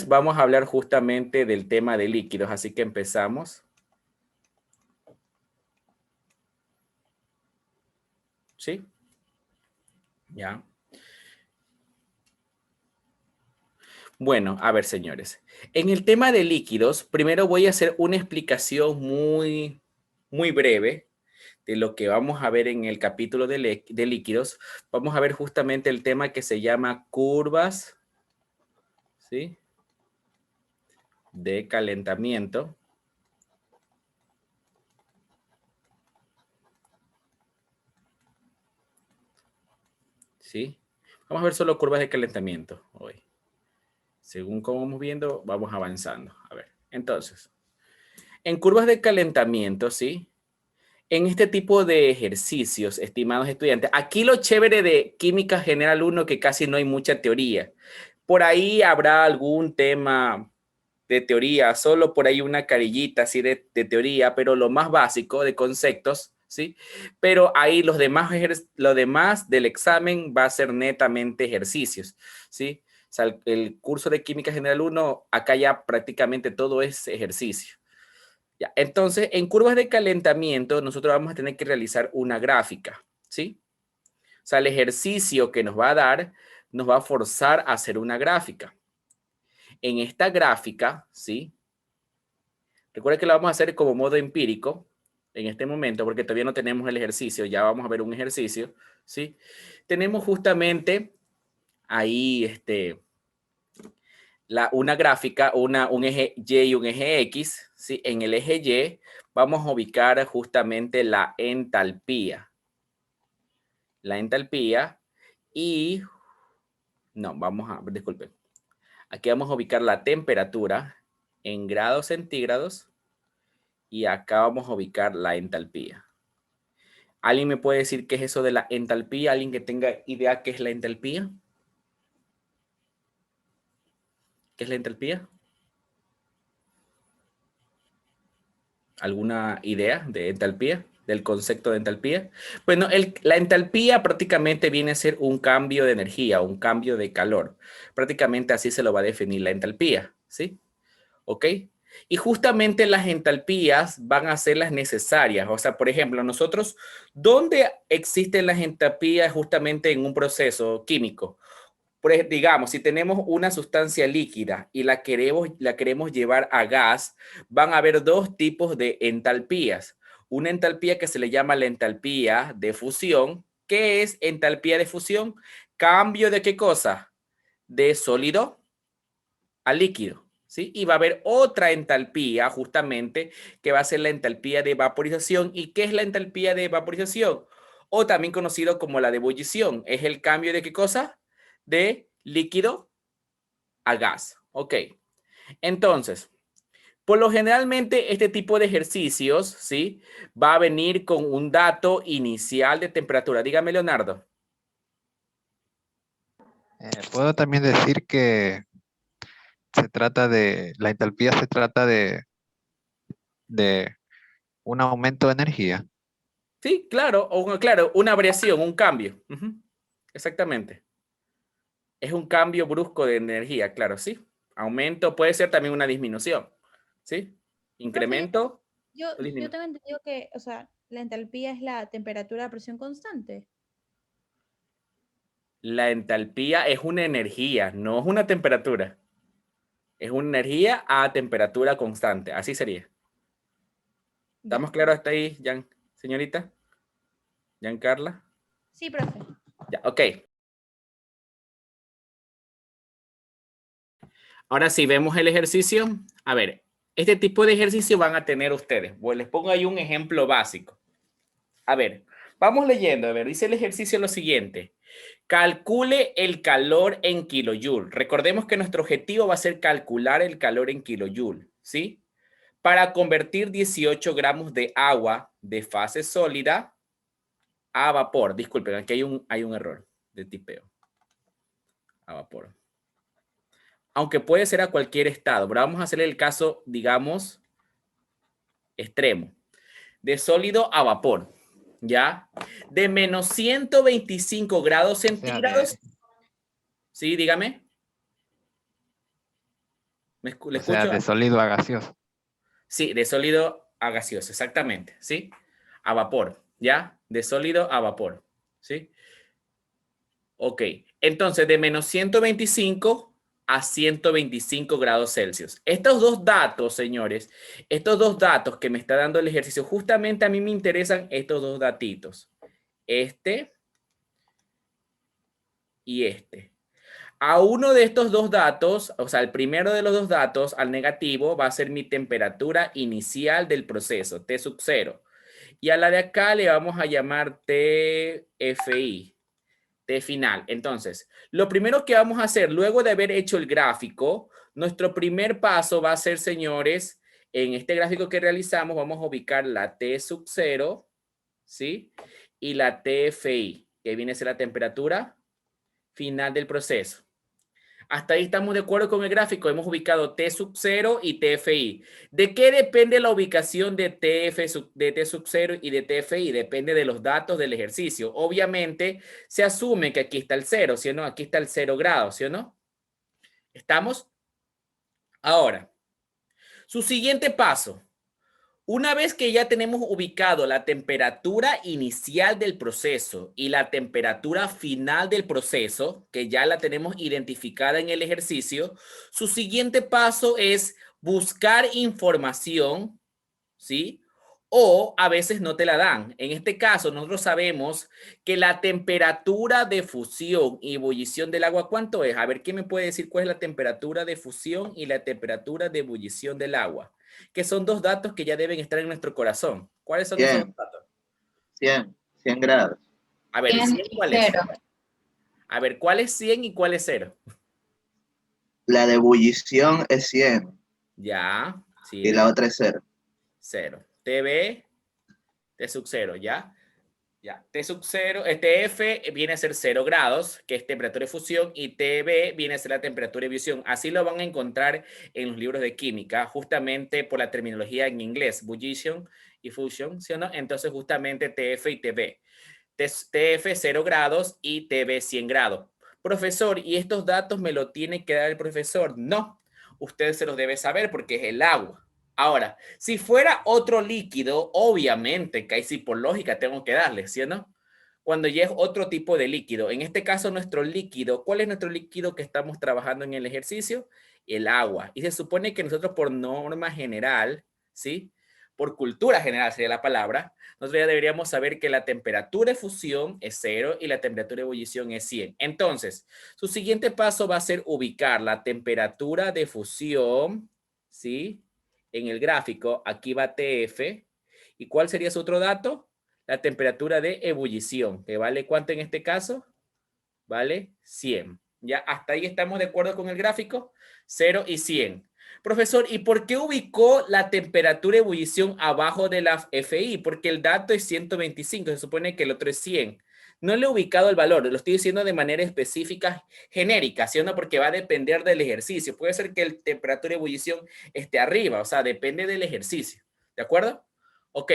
Vamos a hablar justamente del tema de líquidos, así que empezamos. ¿Sí? Ya. Bueno, a ver, señores. En el tema de líquidos, primero voy a hacer una explicación muy breve de lo que vamos a ver en el capítulo de líquidos. Vamos a ver justamente el tema que se llama curvas, ¿sí?, de calentamiento. ¿Sí? Vamos a ver solo curvas de calentamiento hoy. Según cómo vamos viendo, vamos avanzando. A ver, entonces, en curvas de calentamiento, ¿sí? En este tipo de ejercicios, estimados estudiantes, aquí lo chévere de Química General 1 que casi no hay mucha teoría. Por ahí habrá algún tema de teoría, solo por ahí una carillita así de teoría, pero lo más básico de conceptos, ¿sí? Pero ahí lo demás del examen va a ser netamente ejercicios, ¿sí? O sea, el curso de Química General 1, acá ya prácticamente todo es ejercicio. Ya, entonces, en curvas de calentamiento, nosotros vamos a tener que realizar una gráfica, ¿sí? O sea, el ejercicio que nos va a dar nos va a forzar a hacer una gráfica. En esta gráfica, ¿sí? Recuerda que lo vamos a hacer como modo empírico en este momento, porque todavía no tenemos el ejercicio, ya vamos a ver un ejercicio, ¿sí? Tenemos justamente ahí una gráfica, un eje Y y un eje X, ¿sí? En el eje Y vamos a ubicar justamente la entalpía. La entalpía y, no, disculpen. Aquí vamos a ubicar la temperatura en grados centígrados y acá vamos a ubicar la entalpía. ¿Alguien me puede decir qué es eso de la entalpía? ¿Alguien que tenga idea qué es la entalpía? ¿Qué es la entalpía? ¿Alguna idea de entalpía? Del concepto de entalpía. Bueno, la entalpía prácticamente viene a ser un cambio de energía, un cambio de calor. Prácticamente así se lo va a definir la entalpía, ¿sí? ¿Ok? Y justamente las entalpías van a ser las necesarias. O sea, por ejemplo, nosotros, ¿dónde existen las entalpías justamente en un proceso químico? Digamos, si tenemos una sustancia líquida y la queremos llevar a gas, van a haber dos tipos de entalpías. Una entalpía que se le llama la entalpía de fusión. ¿Qué es entalpía de fusión? Cambio de qué cosa? De sólido a líquido, ¿sí? Y va a haber otra entalpía justamente que va a ser la entalpía de vaporización. ¿Y qué es la entalpía de vaporización? O también conocido como la de ebullición. Es el cambio de qué cosa? De líquido a gas. Ok. Entonces, por lo generalmente este tipo de ejercicios, ¿sí?, va a venir con un dato inicial de temperatura. Dígame, Leonardo. Puedo también decir que la entalpía se trata de un aumento de energía. Sí, claro, claro, una variación, un cambio. Exactamente. Es un cambio brusco de energía, claro, sí. Aumento puede ser también una disminución, ¿sí? Profe, Incremento yo, o yo disminución. tengo entendido que, o sea, la entalpía es la temperatura a presión constante. La entalpía es una energía, no es una temperatura. Es una energía a temperatura constante, así sería. Ya. ¿Estamos claros hasta ahí, señorita? Carla. Sí, profe. Ya, ok. Ahora sí, vemos el ejercicio. A ver, este tipo de ejercicio van a tener ustedes. Pues les pongo ahí un ejemplo básico. A ver, vamos leyendo. A ver, dice el ejercicio lo siguiente. Calcule el calor en kilojoule. Recordemos que nuestro objetivo va a ser calcular el calor en kilojoule, ¿sí? Para convertir 18 gramos de agua de fase sólida a vapor. Disculpen, aquí hay un error de tipeo. A vapor. Aunque puede ser a cualquier estado, pero vamos a hacer el caso, digamos, extremo. De sólido a vapor, ¿ya? De menos 125 grados O sea, de, centígrados. Sí, dígame. ¿Le O sea, escucho? de sólido a gaseoso. Sí, de sólido a gaseoso, exactamente, ¿sí? A vapor, ¿ya? De sólido a vapor, ¿sí? Ok, entonces de menos 125 a 125 grados Celsius. Estos dos datos, señores, estos dos datos que me está dando el ejercicio, justamente a mí me interesan estos dos datitos. Este y este. A uno de estos dos datos, o sea, el primero de los dos datos, al negativo, va a ser mi temperatura inicial del proceso, T sub 0. Y a la de acá le vamos a llamar TFI, T final. Entonces, lo primero que vamos a hacer, luego de haber hecho el gráfico, nuestro primer paso va a ser, señores, en este gráfico que realizamos, vamos a ubicar la T sub 0, ¿sí? Y la TFI, que viene a ser la temperatura final del proceso. Hasta ahí estamos de acuerdo con el gráfico. Hemos ubicado T sub 0 y TFI. ¿De qué depende la ubicación de T sub 0 y de TFI? Depende de los datos del ejercicio. Obviamente, se asume que aquí está el 0, ¿sí o no? Aquí está el 0 grados, ¿sí o no? ¿Estamos? Ahora, su siguiente paso. Una vez que ya tenemos ubicado la temperatura inicial del proceso y la temperatura final del proceso, que ya la tenemos identificada en el ejercicio, su siguiente paso es buscar información, ¿sí? O a veces no te la dan. En este caso, nosotros sabemos que la temperatura de fusión y ebullición del agua, ¿cuánto es? A ver, ¿quién me puede decir cuál es la temperatura de fusión y la temperatura de ebullición del agua? Que son dos datos que ya deben estar en nuestro corazón. ¿Cuáles son esos 100, dos datos? 100 grados. A ver, 100 ¿100 y cuál es? 0. A ver, ¿cuál es 100 y cuál es 0? La de ebullición es 100 Ya, y sí, la otra es 0. 0. TB, T sub 0, ¿ya? Ya, T sub 0, TF viene a ser 0 grados, que es temperatura de fusión, y TB viene a ser la temperatura de ebullición. Así lo van a encontrar en los libros de química, justamente por la terminología en inglés, ebullition y fusion, ¿sí o no? Entonces, justamente TF y TB. TF 0 grados y TB 100 grados. Profesor, ¿y estos datos me lo tiene que dar el profesor? No, usted se los debe saber porque es el agua. Ahora, si fuera otro líquido, obviamente que ahí sí por lógica tengo que darle, ¿sí o no? Cuando ya es otro tipo de líquido. En este caso, nuestro líquido, ¿cuál es nuestro líquido que estamos trabajando en el ejercicio? El agua. Y se supone que nosotros por norma general, ¿sí? Por cultura general sería la palabra, nosotros ya deberíamos saber que la temperatura de fusión es 0 y la temperatura de ebullición es 100. Entonces, su siguiente paso va a ser ubicar la temperatura de fusión, ¿sí? En el gráfico, aquí va TF. ¿Y cuál sería su otro dato? La temperatura de ebullición, que vale ¿cuánto en este caso? Vale 100. ¿Ya? Hasta ahí estamos de acuerdo con el gráfico. 0 y 100. Profesor, ¿y por qué ubicó la temperatura de ebullición abajo de la FI? Porque el dato es 125, se supone que el otro es 100. No le he ubicado el valor, lo estoy diciendo de manera específica, genérica, ¿sí o no? Porque va a depender del ejercicio. Puede ser que la temperatura de ebullición esté arriba, o sea, depende del ejercicio. ¿De acuerdo? Ok.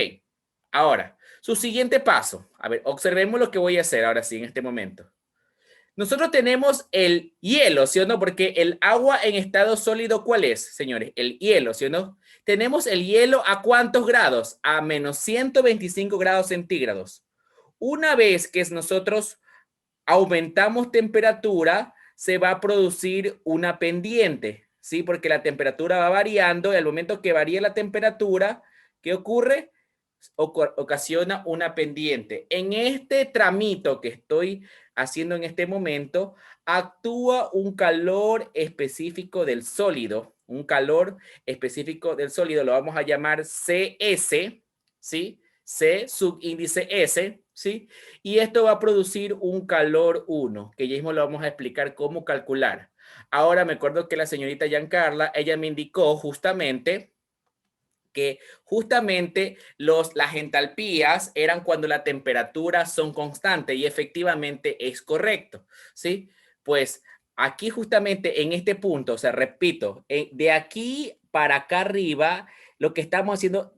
Ahora, su siguiente paso. A ver, observemos lo que voy a hacer ahora sí, en este momento. Nosotros tenemos el hielo, ¿sí o no? Porque el agua en estado sólido, ¿cuál es, señores? El hielo, ¿sí o no? Tenemos el hielo ¿a cuántos grados? A menos 125 grados centígrados. Una vez que nosotros aumentamos temperatura, se va a producir una pendiente, ¿sí? Porque la temperatura va variando y al momento que varía la temperatura, ¿qué ocurre? Ocasiona una pendiente. En este tramito que estoy haciendo en este momento, actúa un calor específico del sólido, un calor específico del sólido, lo vamos a llamar CS, ¿sí? C subíndice S, ¿sí? Y esto va a producir un calor 1, que ya mismo lo vamos a explicar cómo calcular. Ahora me acuerdo que la señorita Giancarla, ella me indicó justamente que las entalpías eran cuando la temperatura son constantes y efectivamente es correcto, ¿sí? Pues aquí justamente en este punto, o sea, repito, de aquí para acá arriba, lo que estamos haciendo,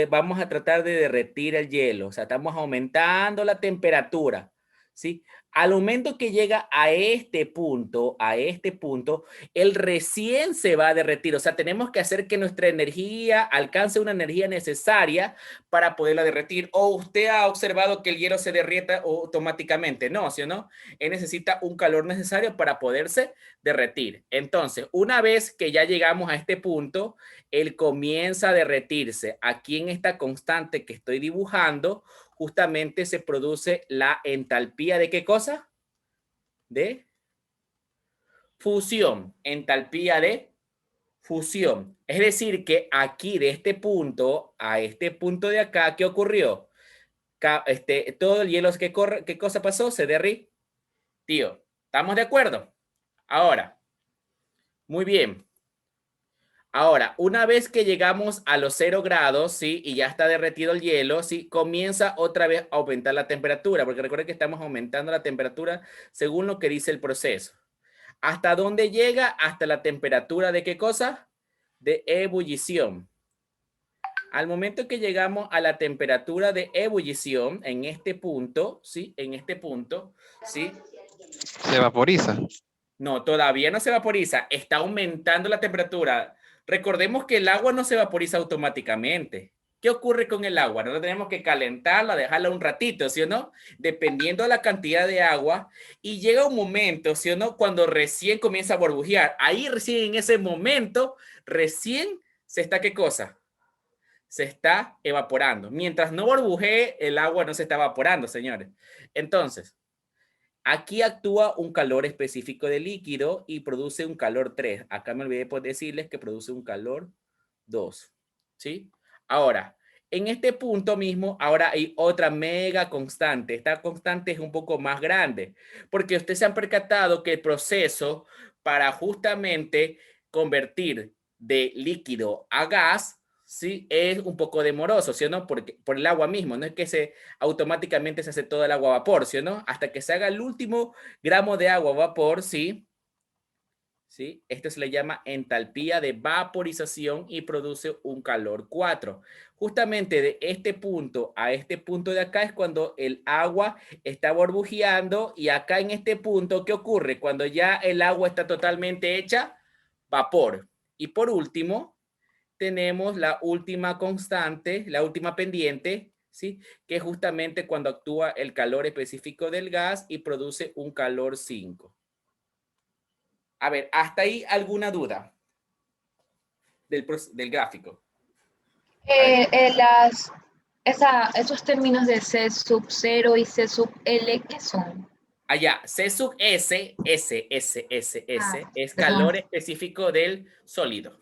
vamos a tratar de derretir el hielo, o sea, estamos aumentando la temperatura, ¿sí? Al momento que llega a este punto, él recién se va a derretir. O sea, tenemos que hacer que nuestra energía alcance una energía necesaria para poderla derretir. ¿O usted ha observado que el hielo se derrita automáticamente? No, ¿sí o no? Él necesita un calor necesario para poderse derretir. Entonces, una vez que ya llegamos a este punto, él comienza a derretirse. Aquí en esta constante que estoy dibujando, justamente se produce la entalpía de ¿qué cosa? De fusión. Entalpía de fusión. Es decir, que aquí de este punto a este punto de acá, ¿qué ocurrió? Todo el hielo que corre, ¿qué cosa pasó? Se derritió. ¿Estamos de acuerdo? Ahora, muy bien. Ahora, una vez que llegamos a los 0 grados, ¿sí? Y ya está derretido el hielo, ¿sí? Comienza otra vez a aumentar la temperatura, porque recuerden que estamos aumentando la temperatura según lo que dice el proceso. ¿Hasta dónde llega? Hasta la temperatura de ¿qué cosa? De ebullición. Al momento que llegamos a la temperatura de ebullición, en este punto, ¿sí? En este punto, ¿sí? Se vaporiza. No, todavía no se vaporiza, está aumentando la temperatura. Recordemos que el agua no se vaporiza automáticamente. ¿Qué ocurre con el agua? Nosotros tenemos que calentarla, dejarla un ratito, ¿sí o no? Dependiendo de la cantidad de agua. Y llega un momento, ¿sí o no? Cuando recién comienza a burbujear. Ahí recién en ese momento, recién se está, ¿qué cosa? Se está evaporando. Mientras no burbujee, el agua no se está evaporando, señores. Entonces, aquí actúa un calor específico de líquido y produce un calor 3. Acá me olvidé por decirles que produce un calor 2. ¿Sí? Ahora, en este punto mismo, ahora hay otra mega constante. Esta constante es un poco más grande, porque ustedes se han percatado que el proceso para justamente convertir de líquido a gas, sí, es un poco demoroso, ¿sí o no? Porque, por el agua mismo, no es que automáticamente se hace todo el agua a vapor, ¿sí o no? Hasta que se haga el último gramo de agua a vapor, ¿sí? ¿Sí? Esto se le llama entalpía de vaporización y produce un calor 4. Justamente de este punto a este punto de acá es cuando el agua está burbujeando y acá en este punto, ¿qué ocurre? Cuando ya el agua está totalmente hecha, vapor. Y por último, tenemos la última constante, la última pendiente, ¿sí? Que es justamente cuando actúa el calor específico del gas y produce un calor 5. A ver, ¿hasta ahí alguna duda del gráfico? Esos términos de C sub 0 y C sub L, ¿qué son? Allá, C sub S, es perdón. calor específico del sólido.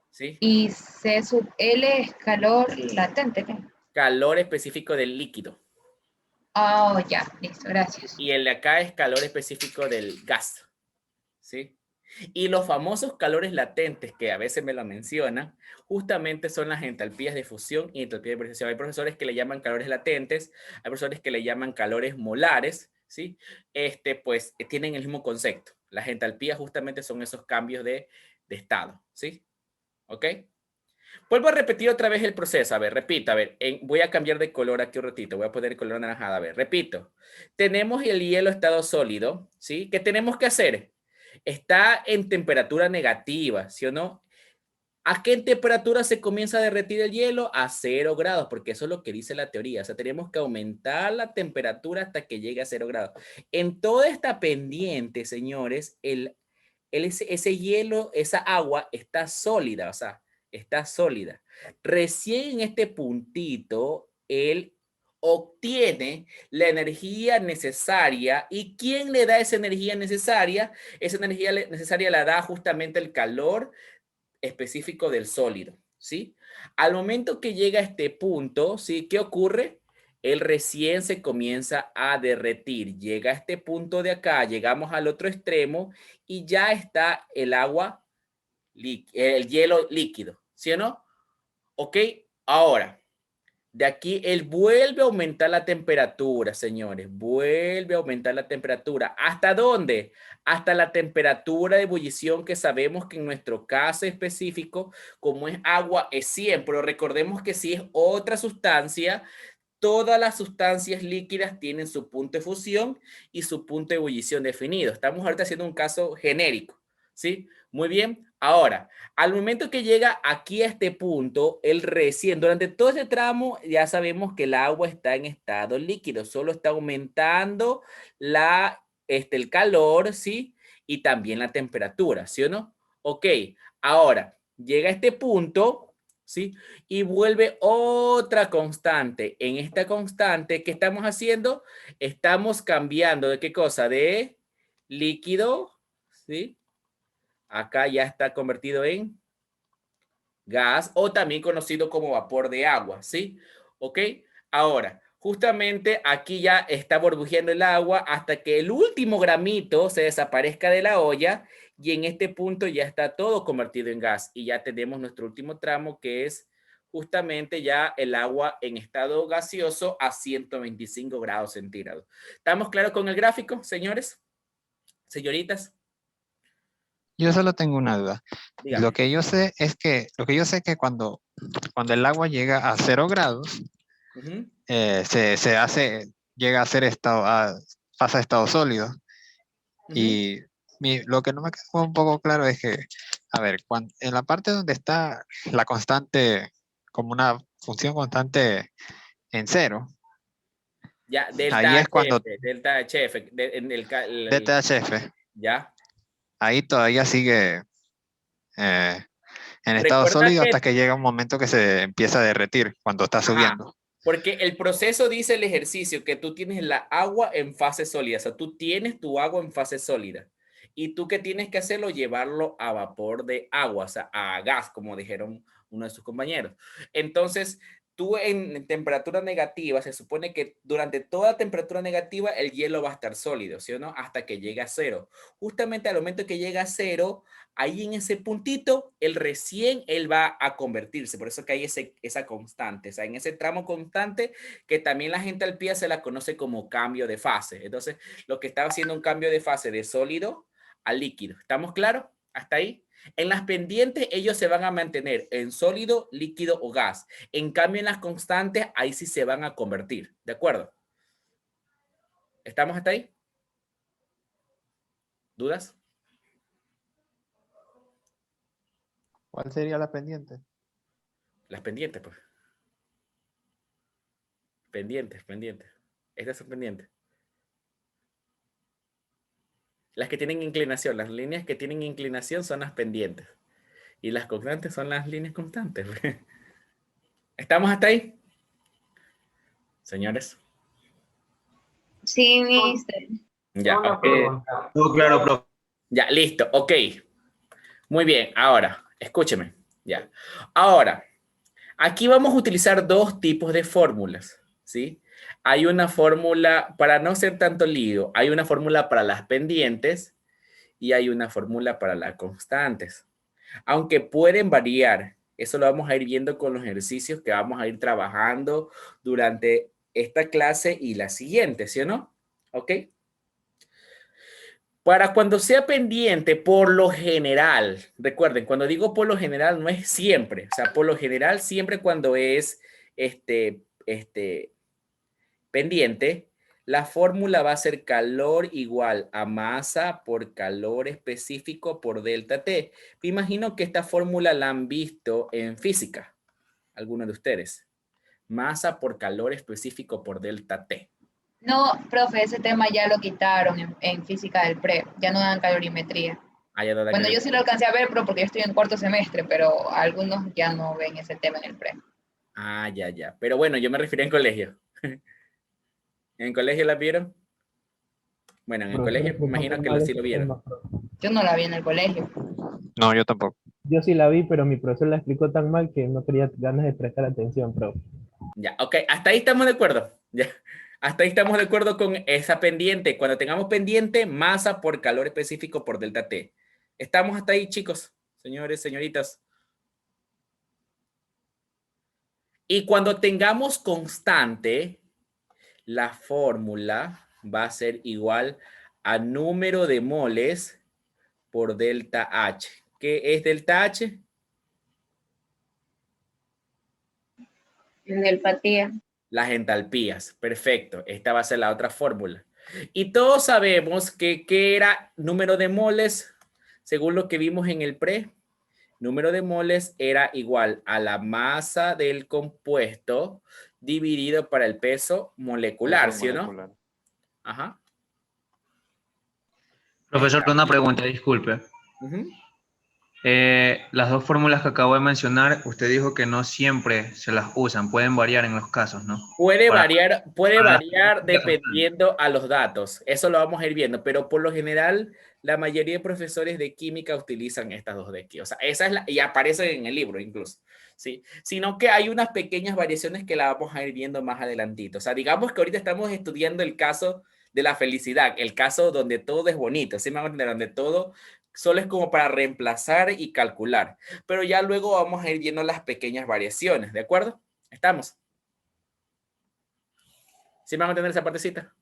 ¿Sí? Y C sub L es calor latente, ¿qué? Calor específico del líquido. Oh, ya, listo, gracias. Y el de acá es calor específico del gas. ¿Sí? Y los famosos calores latentes, que a veces me lo mencionan, justamente son las entalpías de fusión y entalpía de vaporización. Hay profesores que le llaman calores latentes, hay profesores que le llaman calores molares, ¿sí? Pues tienen el mismo concepto. Las entalpías justamente son esos cambios de estado, ¿sí? ¿Ok? Vuelvo a repetir otra vez el proceso. A ver, repito, a ver, voy a cambiar de color aquí un ratito, voy a poner el color anaranjado. A ver, repito. Tenemos el hielo estado sólido, ¿sí? ¿Qué tenemos que hacer? Está en temperatura negativa, ¿sí o no? ¿A qué temperatura se comienza a derretir el hielo? A 0 grados, porque eso es lo que dice la teoría. O sea, tenemos que aumentar la temperatura hasta que llegue a 0 grados. En toda esta pendiente, señores, ese hielo, esa agua está sólida, o sea, está sólida. Recién en este puntito, él obtiene la energía necesaria. ¿Y quién le da esa energía necesaria? Esa energía necesaria la da justamente el calor específico del sólido, ¿sí? Al momento que llega a este punto, ¿sí? ¿Qué ocurre? Él recién se comienza a derretir. Llega a este punto de acá, llegamos al otro extremo y ya está el agua, el hielo líquido, ¿sí o no? ¿Ok? Ahora, de aquí él vuelve a aumentar la temperatura, señores. Vuelve a aumentar la temperatura. ¿Hasta dónde? Hasta la temperatura de ebullición que sabemos que en nuestro caso específico, como es agua, es 100. Pero recordemos que si es otra sustancia, todas las sustancias líquidas tienen su punto de fusión y su punto de ebullición definido. Estamos ahorita haciendo un caso genérico, ¿sí? Muy bien. Ahora, al momento que llega aquí a este punto, el recién, durante todo este tramo, ya sabemos que el agua está en estado líquido, solo está aumentando el calor, ¿sí? Y también la temperatura, ¿sí o no? Ok, ahora, llega a este punto, ¿sí? Y vuelve otra constante. En esta constante, ¿qué estamos haciendo? Estamos cambiando ¿de qué cosa? De líquido, ¿sí? Acá ya está convertido en gas o también conocido como vapor de agua, ¿sí? ¿Ok? Ahora, justamente aquí ya está burbujeando el agua hasta que el último gramito se desaparezca de la olla y en este punto ya está todo convertido en gas y ya tenemos nuestro último tramo que es justamente ya el agua en estado gaseoso a 125 grados centígrados. ¿Estamos claros con el gráfico, señores? Señoritas, Yo solo tengo una duda. Lo dígame. que yo sé es que cuando el agua llega a 0 grados, Ujú, llega a ser pasa a estado sólido. ujú. Y lo que no me quedó un poco claro es que, a ver, en la parte donde está la constante, como una función constante en 0, Ya, ahí delta es cuando HF, delta HF, DTHF, ya. ahí todavía sigue eh, en estado Recuerda sólido hasta que, que llega un momento que se empieza a derretir cuando está ajá, subiendo. porque el proceso dice el ejercicio que tú tienes la agua en fase sólida, o sea, tú tienes tu agua en fase sólida. Y tú qué tienes que hacerlo, llevarlo a vapor de agua, o sea, a gas, como dijeron uno de sus compañeros. Entonces, tú en temperatura negativa, se supone que durante toda temperatura negativa el hielo va a estar sólido, ¿sí o no? Hasta que llegue a cero. Justamente al momento que llega a cero, ahí en ese puntito, él va a convertirse. Por eso que hay esa constante, o sea, en ese tramo constante que también la gente al pie se la conoce como cambio de fase. Entonces, lo que está haciendo un cambio de fase de sólido a líquido. ¿Estamos claros? ¿Hasta ahí? En las pendientes, ellos se van a mantener en sólido, líquido o gas. En cambio, en las constantes, ahí sí se van a convertir. ¿De acuerdo? ¿Estamos hasta ahí? ¿Dudas? ¿Cuál sería la pendiente? Las pendientes, pues. Pendientes. Estas son pendientes. Las que tienen inclinación, las líneas que tienen inclinación son las pendientes. Y las constantes son las líneas constantes. ¿Estamos hasta ahí? Señores. Sí, mister. Ya, ok. Todo claro, profe. Ya, listo, ok. Muy bien, ahora, escúcheme. Ya. Ahora, aquí vamos a utilizar dos tipos de fórmulas, ¿sí? Hay una fórmula, para no ser tanto lío, hay una fórmula para las pendientes y hay una fórmula para las constantes. Aunque pueden variar, eso lo vamos a ir viendo con los ejercicios que vamos a ir trabajando durante esta clase y la siguiente, ¿sí o no? ¿Ok? Para cuando sea pendiente, por lo general, recuerden, cuando digo por lo general no es siempre, o sea, por lo general siempre cuando es pendiente, la fórmula va a ser calor igual a masa por calor específico por delta T. Me imagino que esta fórmula la han visto en física, algunos de ustedes. Masa por calor específico por delta T. No, profe, ese tema ya lo quitaron en física del pre, ya no dan calorimetría. Ah, ya no da Bueno, yo sí lo calorimetría. alcancé a ver, pero porque yo estoy en cuarto semestre, pero algunos ya no ven ese tema en el pre. Ah, ya. Pero bueno, yo me refiero en colegio. ¿En colegio la vieron? Bueno, en el Profesor colegio me explicó imagino muy que mal sí ese lo vieron. tema, profe. Yo no la vi en el colegio. No, yo tampoco. Yo sí la vi, pero mi profesor la explicó tan mal que no tenía ganas de prestar atención, profe. Ya, ok, hasta ahí estamos de acuerdo. Ya, hasta ahí estamos de acuerdo con esa pendiente. Cuando tengamos pendiente, masa por calor específico por delta T. ¿Estamos hasta ahí, chicos? Señores, señoritas. Y cuando tengamos constante, la fórmula va a ser igual a número de moles por delta H. ¿Qué es delta H? En el patía. Las entalpías. Perfecto. Esta va a ser la otra fórmula. Y todos sabemos que ¿qué era número de moles? Según lo que vimos en el pre, número de moles era igual a la masa del compuesto dividido para el peso molecular, ¿sí o no? Ajá. Profesor, una pregunta, disculpe. Ujú. Las dos fórmulas que acabo de mencionar, usted dijo que no siempre se las usan, pueden variar en los casos, ¿no? Puede Para- variar dependiendo a los datos. Eso lo vamos a ir viendo, pero por lo general la mayoría de profesores de química utilizan estas dos de aquí. O sea, esa es la, y aparece en el libro incluso, ¿sí? Sino que hay unas pequeñas variaciones que la vamos a ir viendo más adelantito. O sea, digamos que ahorita estamos estudiando el caso de la felicidad, el caso donde todo es bonito, ¿sí me van a entender? Donde todo solo es como para reemplazar y calcular. Pero ya luego vamos a ir viendo las pequeñas variaciones, ¿de acuerdo? ¿Estamos? ¿Sí me van a entender esa partecita?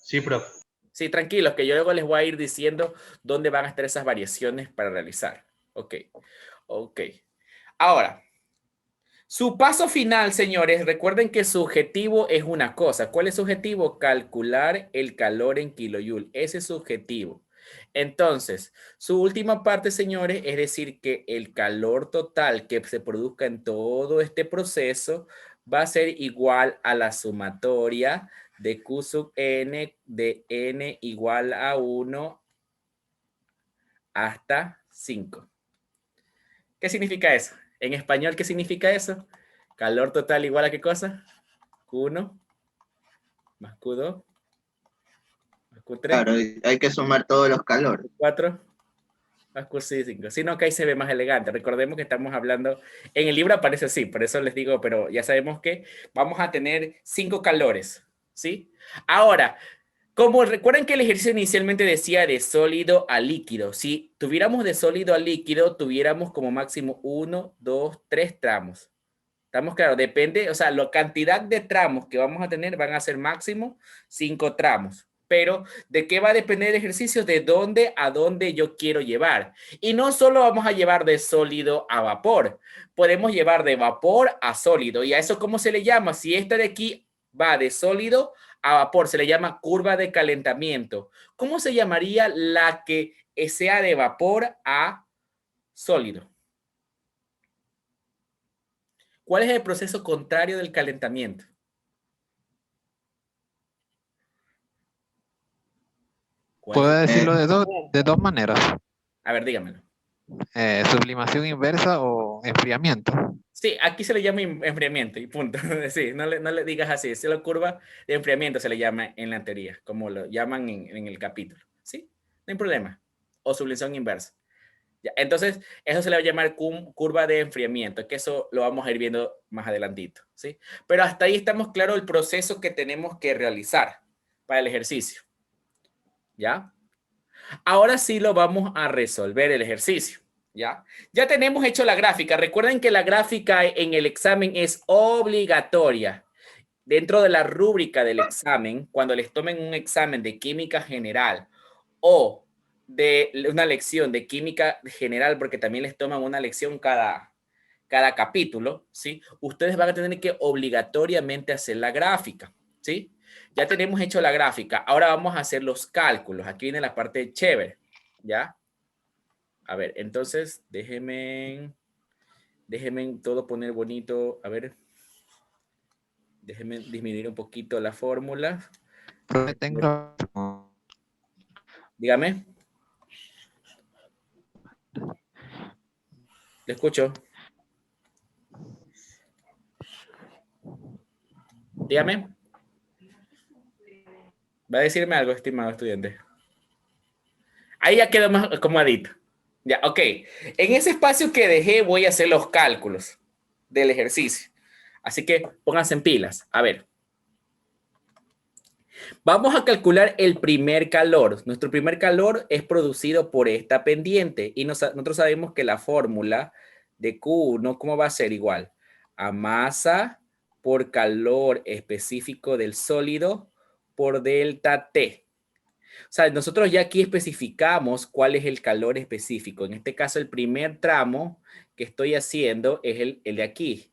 Sí, profe. Sí, tranquilos, que yo luego les voy a ir diciendo dónde van a estar esas variaciones para realizar. Ok, ok. Ahora, su paso final, señores, recuerden que su objetivo es una cosa. ¿Cuál es su objetivo? Calcular el calor en kilojoule. Ese es su objetivo. Entonces, su última parte, señores, es decir que el calor total que se produzca en todo este proceso va a ser igual a la sumatoria de Q sub n de n igual a 1 hasta 5. ¿Qué significa eso? En español, ¿qué significa eso? Calor total igual a ¿qué cosa? Q1 más Q2 más Q3 Claro, hay que sumar todos los calores. 4 más Q5. Sino que ahí se ve más elegante. Recordemos que estamos hablando, en el libro aparece así, por eso les digo, pero ya sabemos que vamos a tener 5 calores, ¿sí? Ahora, como recuerden que el ejercicio inicialmente decía de sólido a líquido. Si tuviéramos de sólido a líquido, tuviéramos como máximo 1, 2, 3 tramos. ¿Estamos claros? Depende, o sea, la cantidad de tramos que vamos a tener van a ser máximo 5 tramos. Pero, ¿de qué va a depender el ejercicio? De dónde a dónde yo quiero llevar. Y no solo vamos a llevar de sólido a vapor. Podemos llevar de vapor a sólido. ¿Y a eso cómo se le llama? Si esta de aquí va de sólido a vapor, se le llama curva de calentamiento. ¿Cómo se llamaría la que sea de vapor a sólido? ¿Cuál es el proceso contrario del calentamiento? ¿Cuál Puedo es? decirlo de dos maneras. A ver, dígamelo. Sublimación inversa o enfriamiento. Sí, aquí se le llama enfriamiento y punto. Sí, no le digas así. Es la curva de enfriamiento se le llama en la teoría, como lo llaman en el capítulo. ¿Sí? No hay problema. O sublimación inversa. Ya, entonces, eso se le va a llamar curva de enfriamiento, que eso lo vamos a ir viendo más adelantito. ¿Sí? Pero hasta ahí estamos claros el proceso que tenemos que realizar para el ejercicio. ¿Ya? Ahora sí lo vamos a resolver el ejercicio. ¿Ya? Ya tenemos hecho la gráfica. Recuerden que la gráfica en el examen es obligatoria. Dentro de la rúbrica del examen, cuando les tomen un examen de química general o de una lección de química general, porque también les toman una lección cada capítulo, ¿sí? Ustedes van a tener que obligatoriamente hacer la gráfica, ¿sí? Ya tenemos hecho la gráfica. Ahora vamos a hacer los cálculos. Aquí viene la parte chévere, ¿ya? A ver, entonces, déjenme todo poner bonito. A ver, déjenme disminuir un poquito la fórmula. Profe, tengo Dígame. Le escucho. Dígame. Va a decirme algo, estimado estudiante. Ahí ya quedó más acomodadito. Ya, ok. En ese espacio que dejé voy a hacer los cálculos del ejercicio. Así que pónganse en pilas. A ver. Vamos a calcular el primer calor. Nuestro primer calor es producido por esta pendiente. Y nosotros sabemos que la fórmula de Q1, ¿cómo va a ser? Igual a masa por calor específico del sólido por delta T. O sea, nosotros ya aquí especificamos cuál es el calor específico. En este caso, el primer tramo que estoy haciendo es el de aquí.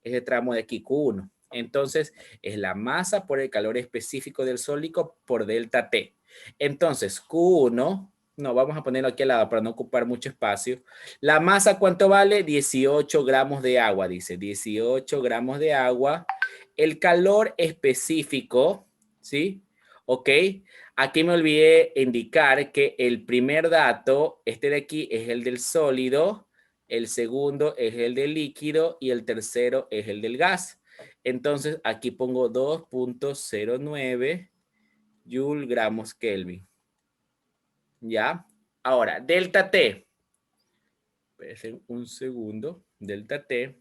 Es el tramo de aquí, Q1. Entonces, es la masa por el calor específico del sólido por delta T. Entonces, Q1, no, vamos a ponerlo aquí al lado para no ocupar mucho espacio. La masa, ¿cuánto vale? 18 gramos de agua, dice. 18 gramos de agua. El calor específico, ¿sí? Ok. Aquí me olvidé indicar que el primer dato, este de aquí, es el del sólido. El segundo es el del líquido y el tercero es el del gas. Entonces, aquí pongo 2.09 Joule gramos Kelvin. ¿Ya? Ahora, delta T. Esperen un segundo. Delta T.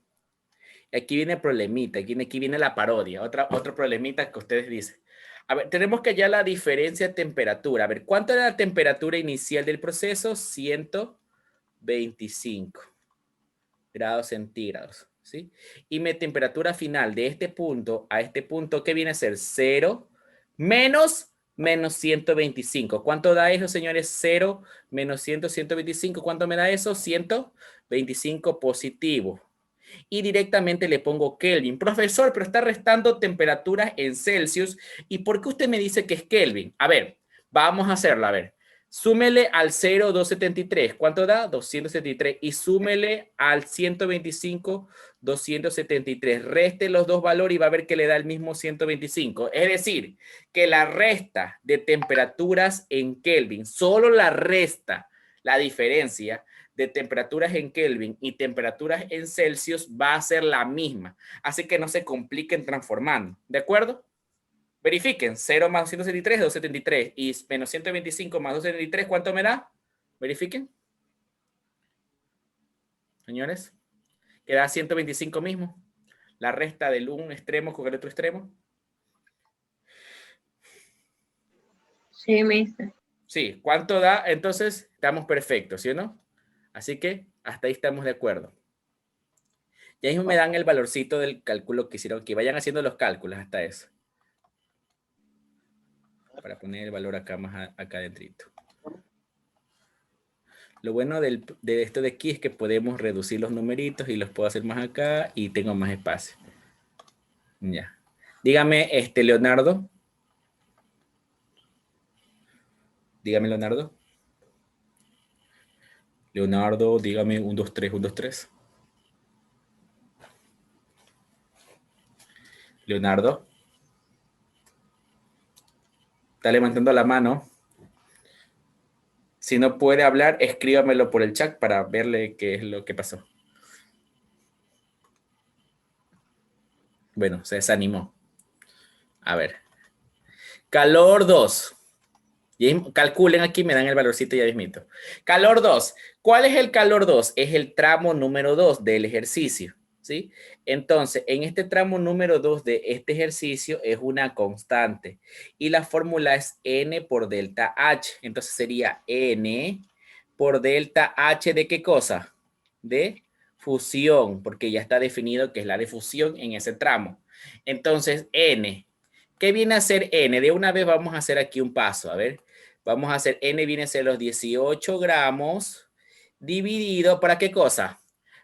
Aquí viene el problemita. Aquí viene la parodia. Otro problemita que ustedes dicen. A ver, tenemos que hallar la diferencia de temperatura. A ver, ¿cuánto era la temperatura inicial del proceso? 125 grados centígrados. ¿Sí? Y mi temperatura final de este punto a este punto, ¿qué viene a ser? 0 menos 125. ¿Cuánto da eso, señores? 0 menos 125. ¿Cuánto me da eso? 125 positivo. Y directamente le pongo Kelvin. Profesor, pero está restando temperaturas en Celsius. ¿Y por qué usted me dice que es Kelvin? A ver, vamos a hacerlo. A ver, súmele al 0, 273. ¿Cuánto da? 273. Y súmele al 125, 273. Reste los dos valores y va a ver que le da el mismo 125. Es decir, que la resta de temperaturas en Kelvin, solo la resta, la diferencia de temperaturas en Kelvin y temperaturas en Celsius va a ser la misma. Así que no se compliquen transformando. ¿De acuerdo? Verifiquen. 0 más 273, 273. Y menos 125 más 273, ¿cuánto me da? Verifiquen. Señores. Queda 125 mismo. La resta del un extremo con el otro extremo. Sí, mister. Sí. ¿Cuánto da? Entonces, estamos perfectos, ¿sí o no? Así que hasta ahí estamos de acuerdo. Ya mismo me dan el valorcito del cálculo que hicieron aquí. Vayan haciendo los cálculos hasta eso. Para poner el valor acá más acá adentrito. Lo bueno de esto de aquí es que podemos reducir los numeritos y los puedo hacer más acá y tengo más espacio. Ya. Dígame, Leonardo. Dígame, Leonardo. Leonardo, dígame 1, 2, 3, 1, 2, 3. Leonardo. Está levantando la mano. Si no puede hablar, escríbamelo por el chat para verle qué es lo que pasó. Bueno, se desanimó. A ver. Calor 2. Y calculen aquí, me dan el valorcito ya mismito. Calor 2. ¿Cuál es el calor 2? Es el tramo número 2 del ejercicio. ¿Sí? Entonces, en este tramo número 2 de este ejercicio es una constante. Y la fórmula es N por delta H. Entonces sería N por delta H ¿de qué cosa? De fusión, porque ya está definido que es la de fusión en ese tramo. Entonces, N. ¿Qué viene a ser N? De una vez vamos a hacer aquí un paso. A ver, vamos a hacer N viene a ser los 18 gramos dividido, ¿para qué cosa?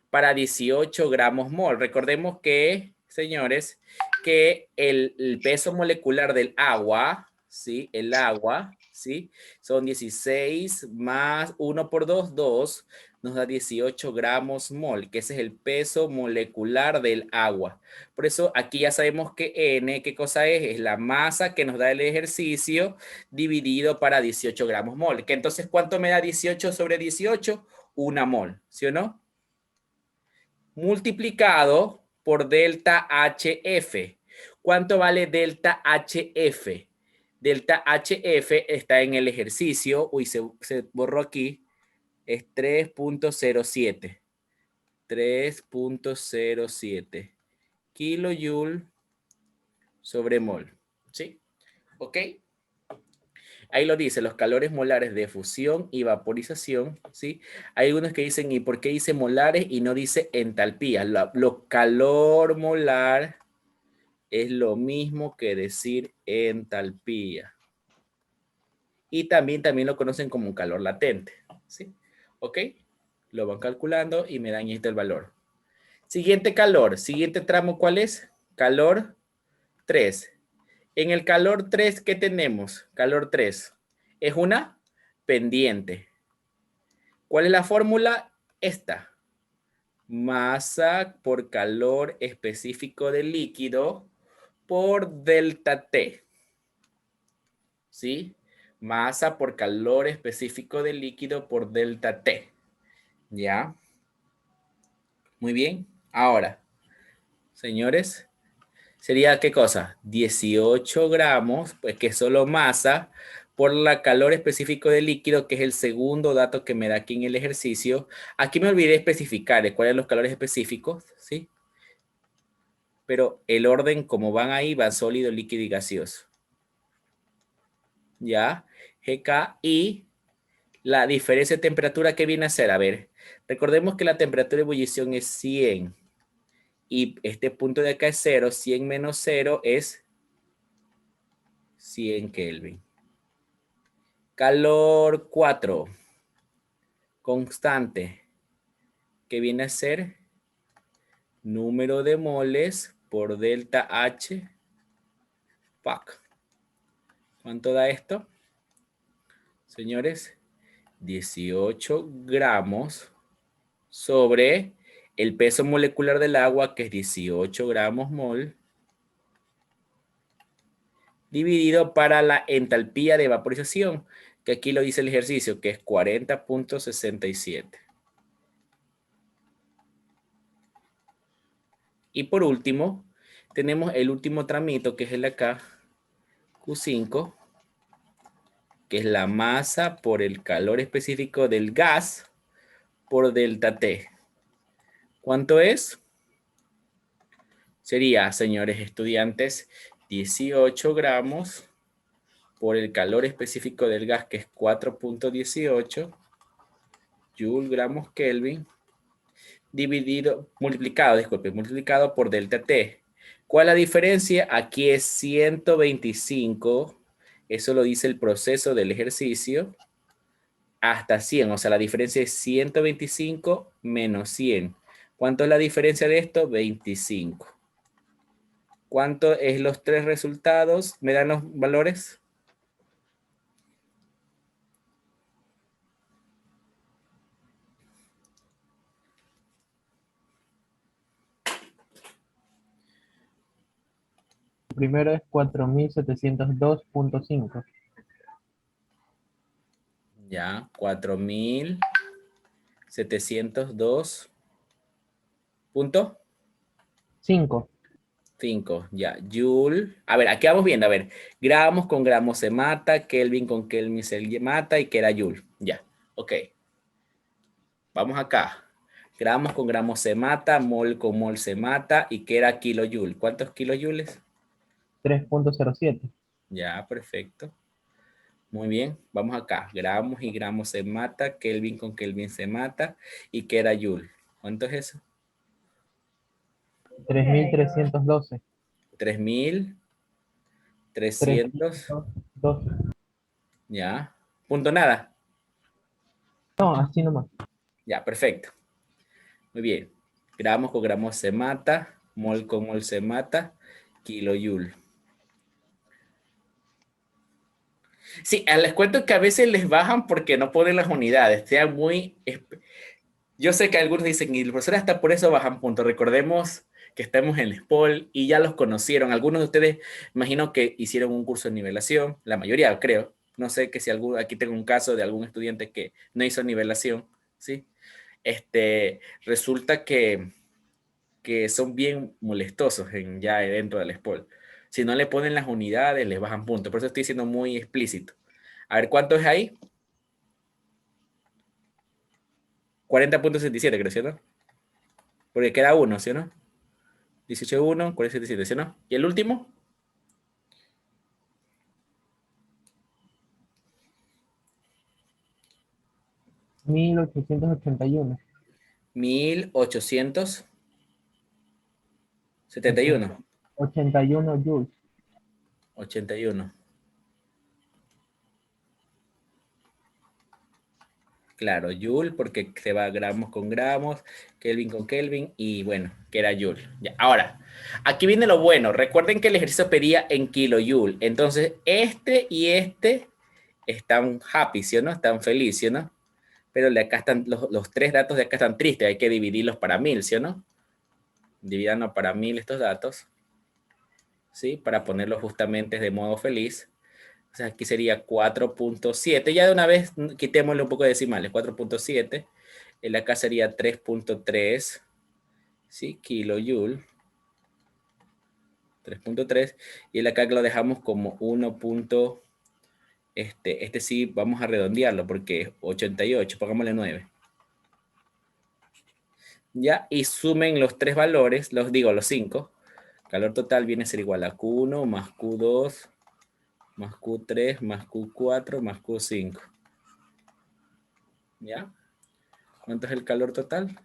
Para 18 gramos mol. Recordemos que, señores, que el peso molecular del agua, ¿sí? El agua, ¿sí? Son 16 más 1 por 2, 2, nos da 18 gramos mol, que ese es el peso molecular del agua. Por eso aquí ya sabemos que N, ¿qué cosa es? Es la masa que nos da el ejercicio dividido para 18 gramos mol. Que entonces, ¿cuánto me da 18 sobre 18? 1 mol, ¿sí o no? Multiplicado por delta HF. ¿Cuánto vale delta HF? Delta HF está en el ejercicio. Uy, se borró aquí. Es 3.07. 3.07 kilojoule sobre mol. ¿Sí? ¿Ok? Ahí lo dice, los calores molares de fusión y vaporización, ¿sí? Hay algunos que dicen, ¿y por qué dice molares y no dice entalpía? Lo calor molar es lo mismo que decir entalpía. Y también lo conocen como un calor latente, ¿sí? ¿Ok? Lo van calculando y me dan esto el valor. Siguiente calor, siguiente tramo, ¿cuál es? Calor 3. En el calor 3, ¿qué tenemos? Calor 3 es una pendiente. ¿Cuál es la fórmula? Esta. Masa por calor específico del líquido por delta T. ¿Sí? Masa por calor específico del líquido por delta T. ¿Ya? Muy bien. Ahora, señores, ¿sería qué cosa? 18 gramos, pues que es solo masa por la calor específico del líquido, que es el segundo dato que me da aquí en el ejercicio. Aquí me olvidé especificar cuáles son los calores específicos, ¿sí? Pero el orden como van ahí va sólido, líquido y gaseoso. ¿Ya? GK y la diferencia de temperatura que viene a ser, a ver, recordemos que la temperatura de ebullición es 100 y este punto de acá es 0, 100 menos 0 es 100 Kelvin. Calor 4, constante, que viene a ser número de moles por delta H, PAC. ¿Cuánto da esto? Señores, 18 gramos sobre el peso molecular del agua, que es 18 gramos mol, dividido para la entalpía de vaporización, que aquí lo dice el ejercicio, que es 40.67. Y por último, tenemos el último tramito, que es el de acá, Q5, que es la masa por el calor específico del gas por delta T. ¿Cuánto es? Sería, señores estudiantes, 18 gramos por el calor específico del gas, que es 4.18 Joule gramos Kelvin, multiplicado por delta T. ¿Cuál es la diferencia? Aquí es 125, eso lo dice el proceso del ejercicio, hasta 100, o sea, la diferencia es 125 menos 100. ¿Cuánto es la diferencia de esto? 25. ¿Cuánto es los tres resultados? ¿Me dan los valores? El primero es 4702.5. Ya, 4702 punto 5. 5, ya, Joule. A ver, aquí vamos viendo, a ver, gramos con gramos se mata, Kelvin con Kelvin se mata y queda Joule. Ya, ok. Vamos acá. Gramos con gramos se mata, mol con mol se mata y queda kilojoule. ¿Cuántos kilojoules? 3.07. Ya, perfecto. Muy bien, vamos acá. Gramos y gramos se mata, Kelvin con Kelvin se mata y queda Joule. ¿Cuánto es eso? 3312. 3300. 312. Ya. Punto nada. No, así nomás. Ya, perfecto. Muy bien. Gramos con gramos se mata, mol con mol se mata, kilojoule. Sí, les cuento que a veces les bajan porque no ponen las unidades. Sean muy... Yo sé que algunos dicen, y el profesor hasta por eso bajan puntos. Recordemos que estamos en el SPOL y ya los conocieron. Algunos de ustedes, imagino que hicieron un curso de nivelación, la mayoría creo. No sé que si aquí tengo un caso de algún estudiante que no hizo nivelación, ¿sí? Resulta que son bien molestosos ya dentro del SPOL. Si no le ponen las unidades, les bajan puntos. Por eso estoy siendo muy explícito. A ver, ¿cuánto es ahí? 40.67, creo, ¿cierto? Porque queda uno, ¿sí o no? 18.1, 47.7, ¿sí o no? ¿Y el último? $1881. 1871. 81 joules. 81. Claro, Joule, porque se va gramos con gramos, Kelvin con Kelvin, y bueno, que era Joule. Ya, ahora, aquí viene lo bueno. Recuerden que el ejercicio pedía en kilojoule. Entonces, este y este están happy, ¿sí o no? Están felices, ¿sí o no? Pero de acá están, los tres datos de acá están tristes. Hay que dividirlos para 1000, ¿sí o no? Dividanlo para 1000 estos datos, ¿sí? Para ponerlos justamente de modo feliz. O sea, aquí sería 4.7. Ya de una vez quitémosle un poco de decimales. 4.7. El acá sería 3.3. ¿Sí? Kilojoule. 3.3. Y el acá lo dejamos como 1. Este sí vamos a redondearlo porque es 88. Pongámosle 9. Ya, y sumen los tres valores, los 5. Calor total viene a ser igual a Q1 más Q2 más Q3 más Q4 más Q5. ¿Ya? ¿Cuánto es el calor total?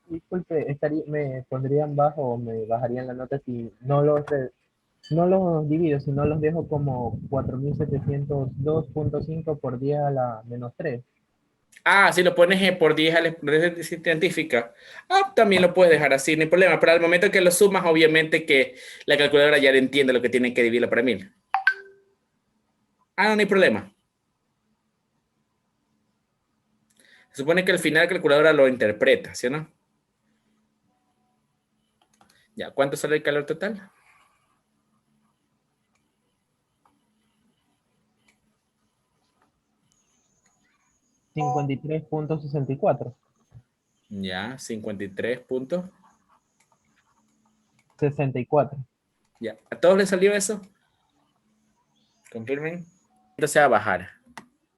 Disculpe, ¿me pondrían bajo o me bajarían la nota si no los divido, sino los dejo como 4702.5 por 10 a la -3? Ah, si lo pones por 10 a la expresión científica. Ah, también lo puedes dejar así, no hay problema. Pero al momento que lo sumas, obviamente que la calculadora ya entiende lo que tiene que dividirlo para 1000. Ah, no hay problema. Se supone que al final la calculadora lo interpreta, ¿sí o no? Ya, ¿cuánto sale el calor total? $53.64. Ya, 53 puntos. 64. Ya, ¿a todos les salió eso? Confirmen. Esto se va a bajar.